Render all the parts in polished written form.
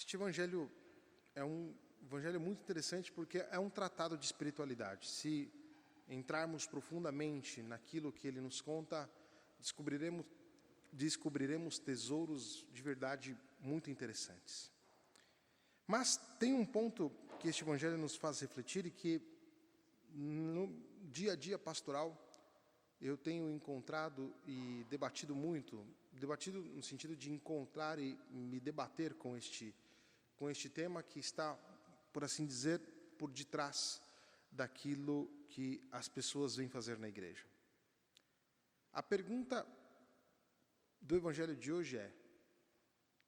Este evangelho é um evangelho muito interessante porque é um tratado de espiritualidade. Se entrarmos profundamente naquilo que ele nos conta, descobriremos tesouros de verdade muito interessantes. Mas tem um ponto que este evangelho nos faz refletir e que no dia a dia pastoral eu tenho encontrado e debatido muito, debatido no sentido de encontrar e me debater com este tema que está, por assim dizer, por detrás daquilo que as pessoas vêm fazer na igreja. A pergunta do evangelho de hoje é: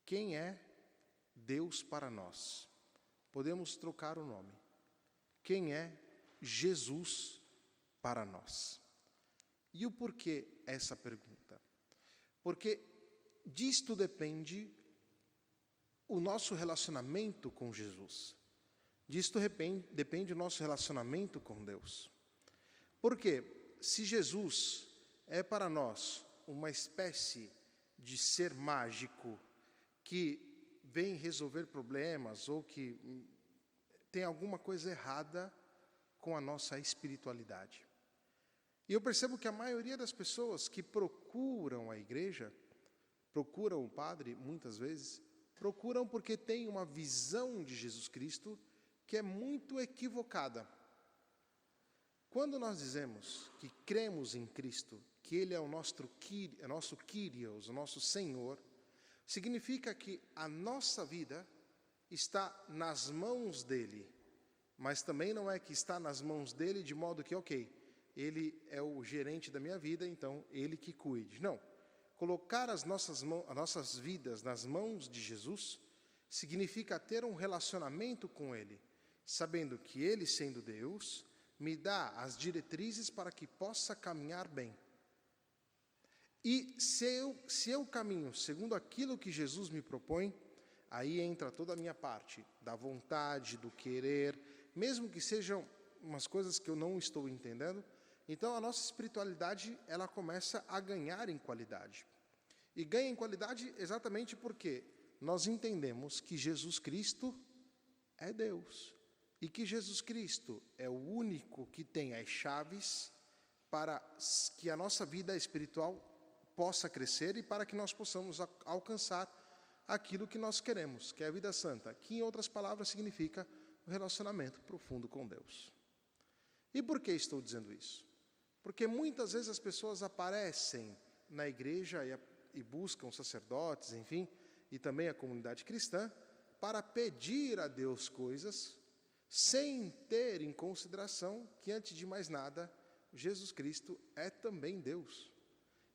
quem é Deus para nós? Podemos trocar o nome. Quem é Jesus para nós? E o porquê essa pergunta? Porque disto depende o nosso relacionamento com Jesus. Disto depende o nosso relacionamento com Deus. Porque se Jesus é para nós uma espécie de ser mágico que vem resolver problemas ou que tem alguma coisa errada com a nossa espiritualidade. E eu percebo que a maioria das pessoas que procuram a igreja, procuram o padre, muitas vezes, procuram porque tem uma visão de Jesus Cristo que é muito equivocada. Quando nós dizemos que cremos em Cristo, que Ele é o nosso Kyrios, o nosso Senhor, significa que a nossa vida está nas mãos dEle, mas também não é que está nas mãos dEle de modo que, Ele é o gerente da minha vida, então Ele que cuide. Não. Colocar as nossas vidas nas mãos de Jesus significa ter um relacionamento com Ele, sabendo que Ele, sendo Deus, me dá as diretrizes para que possa caminhar bem. E se eu caminho segundo aquilo que Jesus me propõe, aí entra toda a minha parte da vontade, do querer, mesmo que sejam umas coisas que eu não estou entendendo. Então a nossa espiritualidade, ela começa a ganhar em qualidade. E ganha em qualidade exatamente porque nós entendemos que Jesus Cristo é Deus. E que Jesus Cristo é o único que tem as chaves para que a nossa vida espiritual possa crescer e para que nós possamos alcançar aquilo que nós queremos, que é a vida santa, que em outras palavras significa o relacionamento profundo com Deus. E por que estou dizendo isso? Porque muitas vezes as pessoas aparecem na igreja e buscam sacerdotes, enfim, e também a comunidade cristã, para pedir a Deus coisas, sem ter em consideração que, antes de mais nada, Jesus Cristo é também Deus.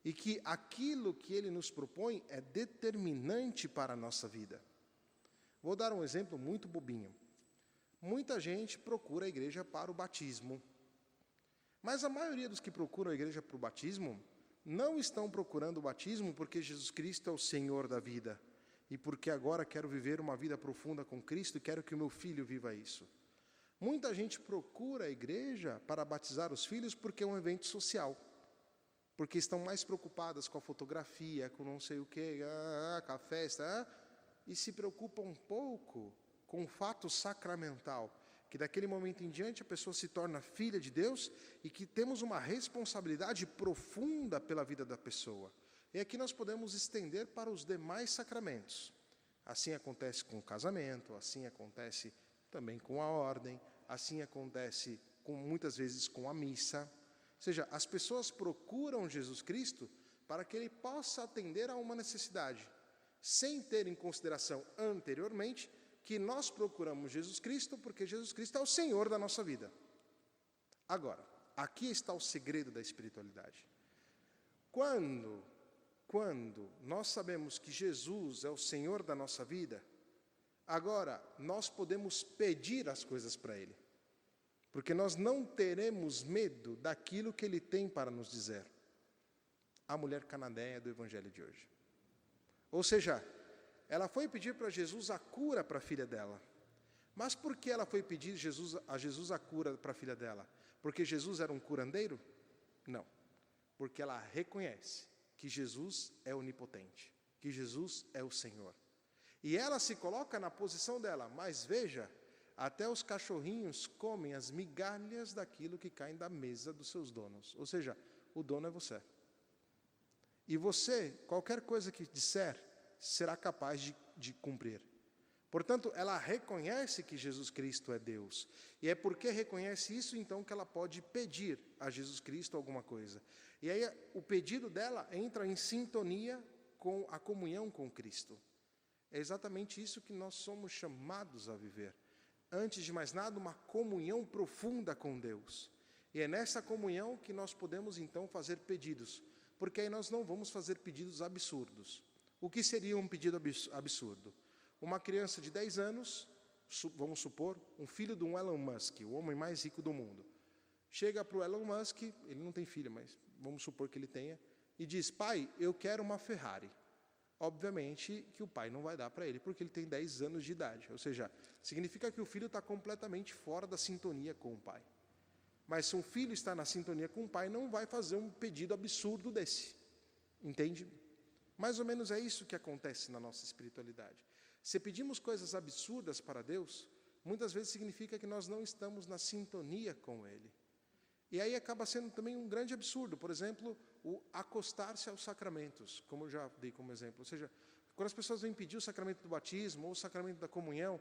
E que aquilo que Ele nos propõe é determinante para a nossa vida. Vou dar um exemplo muito bobinho. Muita gente procura a igreja para o batismo. Mas a maioria dos que procuram a igreja para o batismo não estão procurando o batismo porque Jesus Cristo é o Senhor da vida e porque agora quero viver uma vida profunda com Cristo e quero que o meu filho viva isso. Muita gente procura a igreja para batizar os filhos porque é um evento social, porque estão mais preocupadas com a fotografia, com não sei o quê, com a festa, e se preocupam um pouco com o fato sacramental, que daquele momento em diante a pessoa se torna filha de Deus e que temos uma responsabilidade profunda pela vida da pessoa. E aqui nós podemos estender para os demais sacramentos. Assim acontece com o casamento, assim acontece também com a ordem, assim acontece muitas vezes com a missa. Ou seja, as pessoas procuram Jesus Cristo para que Ele possa atender a uma necessidade, sem ter em consideração anteriormente que nós procuramos Jesus Cristo porque Jesus Cristo é o Senhor da nossa vida. Agora, aqui está o segredo da espiritualidade. Quando nós sabemos que Jesus é o Senhor da nossa vida, agora nós podemos pedir as coisas para Ele. Porque nós não teremos medo daquilo que Ele tem para nos dizer. A mulher cananeia do evangelho de hoje. Ou seja, ela foi pedir para Jesus a cura para a filha dela. Mas por que ela foi pedir a Jesus a cura para a filha dela? Porque Jesus era um curandeiro? Não. Porque ela reconhece que Jesus é onipotente, que Jesus é o Senhor. E ela se coloca na posição dela, mas veja, até os cachorrinhos comem as migalhas daquilo que caem da mesa dos seus donos. Ou seja, o dono é você. E você, qualquer coisa que disser, será capaz de cumprir. Portanto, ela reconhece que Jesus Cristo é Deus. E é porque reconhece isso, então, que ela pode pedir a Jesus Cristo alguma coisa. E aí, o pedido dela entra em sintonia com a comunhão com Cristo. É exatamente isso que nós somos chamados a viver. Antes de mais nada, uma comunhão profunda com Deus. E é nessa comunhão que nós podemos, então, fazer pedidos. Porque aí nós não vamos fazer pedidos absurdos. O que seria um pedido absurdo? Uma criança de 10 anos, vamos supor, um filho de um Elon Musk, o homem mais rico do mundo, chega para o Elon Musk, ele não tem filho, mas vamos supor que ele tenha, e diz: pai, eu quero uma Ferrari. Obviamente que o pai não vai dar para ele, porque ele tem 10 anos de idade. Ou seja, significa que o filho está completamente fora da sintonia com o pai. Mas se um filho está na sintonia com o pai, não vai fazer um pedido absurdo desse. Entende? Mais ou menos é isso que acontece na nossa espiritualidade. Se pedimos coisas absurdas para Deus, muitas vezes significa que nós não estamos na sintonia com Ele. E aí acaba sendo também um grande absurdo. Por exemplo, o acostar-se aos sacramentos, como eu já dei como exemplo. Ou seja, quando as pessoas vêm pedir o sacramento do batismo, ou o sacramento da comunhão,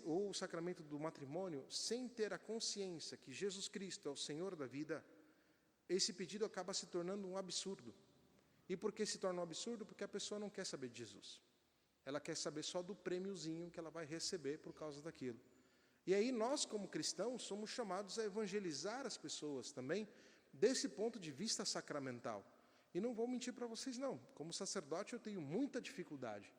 ou o sacramento do matrimônio, sem ter a consciência que Jesus Cristo é o Senhor da vida, esse pedido acaba se tornando um absurdo. E por que se torna um absurdo? Porque a pessoa não quer saber de Jesus. Ela quer saber só do prêmiozinho que ela vai receber por causa daquilo. E aí nós, como cristãos, somos chamados a evangelizar as pessoas também, desse ponto de vista sacramental. E não vou mentir para vocês, não. Como sacerdote, eu tenho muita dificuldade.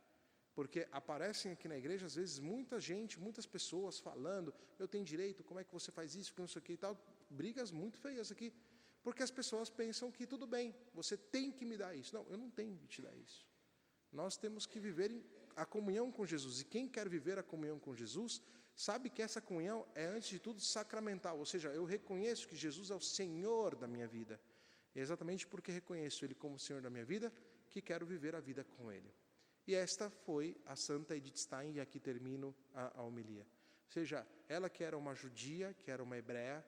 Porque aparecem aqui na igreja, às vezes, muita gente, muitas pessoas falando: eu tenho direito, como é que você faz isso, que não sei o que e tal. Brigas muito feias aqui. Porque as pessoas pensam que tudo bem, você tem que me dar isso. Não, eu não tenho que te dar isso. Nós temos que viver a comunhão com Jesus. E quem quer viver a comunhão com Jesus, sabe que essa comunhão é, antes de tudo, sacramental. Ou seja, eu reconheço que Jesus é o Senhor da minha vida. E é exatamente porque reconheço Ele como Senhor da minha vida, que quero viver a vida com Ele. E esta foi a Santa Edith Stein, e aqui termino a homilia. Ou seja, ela que era uma judia, que era uma hebreia,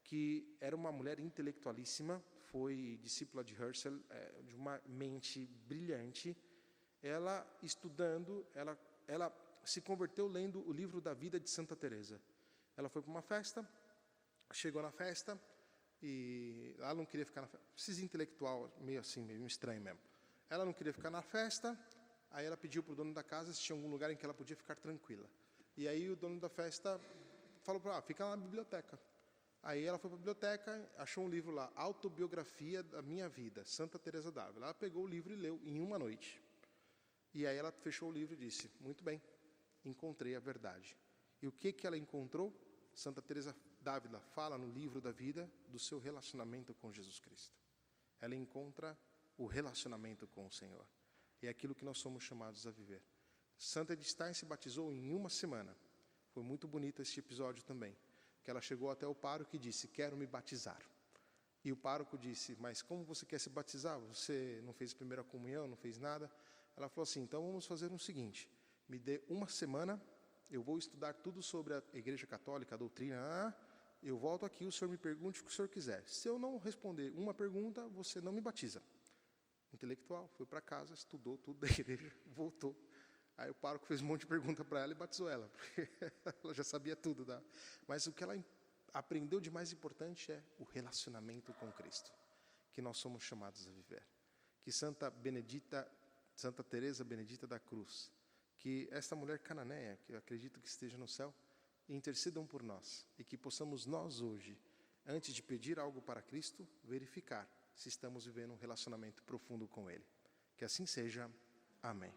que era uma mulher intelectualíssima, foi discípula de Husserl, de uma mente brilhante. Ela, estudando, ela se converteu lendo o livro da vida de Santa Teresa. Ela foi para uma festa, chegou na festa, e ela não queria ficar na festa. Esses intelectual, meio assim, meio estranho mesmo. Ela não queria ficar na festa, aí ela pediu para o dono da casa se tinha algum lugar em que ela podia ficar tranquila. E aí o dono da festa falou para ela: fica lá na biblioteca. Aí ela foi para a biblioteca, achou um livro lá, Autobiografia da Minha Vida, Santa Teresa d'Ávila. Ela pegou o livro e leu em uma noite. E aí ela fechou o livro e disse: muito bem, encontrei a verdade. E o que ela encontrou? Santa Teresa d'Ávila fala no livro da vida do seu relacionamento com Jesus Cristo. Ela encontra o relacionamento com o Senhor. E é aquilo que nós somos chamados a viver. Santa Edith Stein se batizou em uma semana. Foi muito bonito este episódio também. Que ela chegou até o pároco e disse: quero me batizar. E o pároco disse: mas como você quer se batizar? Você não fez a primeira comunhão, não fez nada? Ela falou assim: então vamos fazer o seguinte, me dê uma semana, eu vou estudar tudo sobre a Igreja Católica, a doutrina, eu volto aqui, o senhor me pergunte o que o senhor quiser. Se eu não responder uma pergunta, você não me batiza. Intelectual, foi para casa, estudou tudo da igreja, voltou. Aí o pároco fez um monte de pergunta para ela e batizou ela, porque ela já sabia tudo. Mas o que ela aprendeu de mais importante é o relacionamento com Cristo, que nós somos chamados a viver. Que Santa Teresa Benedita da Cruz, que esta mulher cananeia, que eu acredito que esteja no céu, intercedam por nós, e que possamos nós hoje, antes de pedir algo para Cristo, verificar se estamos vivendo um relacionamento profundo com Ele. Que assim seja. Amém.